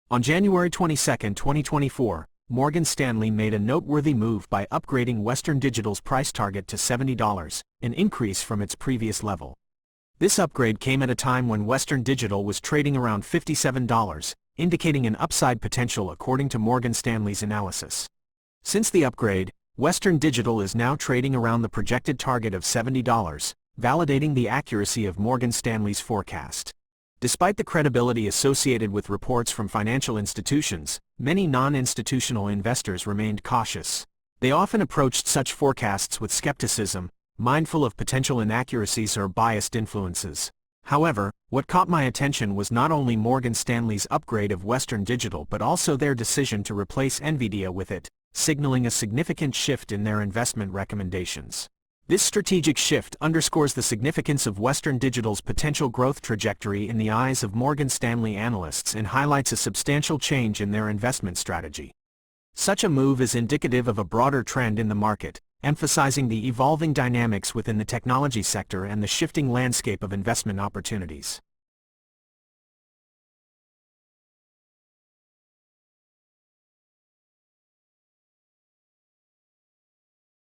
On January 22, 2024, Morgan Stanley made a noteworthy move by upgrading Western Digital's price target to $70, an increase from its previous level. This upgrade came at a time when Western Digital was trading around $57, indicating an upside potential according to Morgan Stanley's analysis. Since the upgrade, Western Digital is now trading around the projected target of $70, validating the accuracy of Morgan Stanley's forecast. Despite the credibility associated with reports from financial institutions, many non-institutional investors remained cautious. They often approached such forecasts with skepticism, mindful of potential inaccuracies or biased influences. However, what caught my attention was not only Morgan Stanley's upgrade of Western Digital but also their decision to replace NVIDIA with it, signaling a significant shift in their investment recommendations. This strategic shift underscores the significance of Western Digital's potential growth trajectory in the eyes of Morgan Stanley analysts and highlights a substantial change in their investment strategy. Such a move is indicative of a broader trend in the market, emphasizing the evolving dynamics within the technology sector and the shifting landscape of investment opportunities.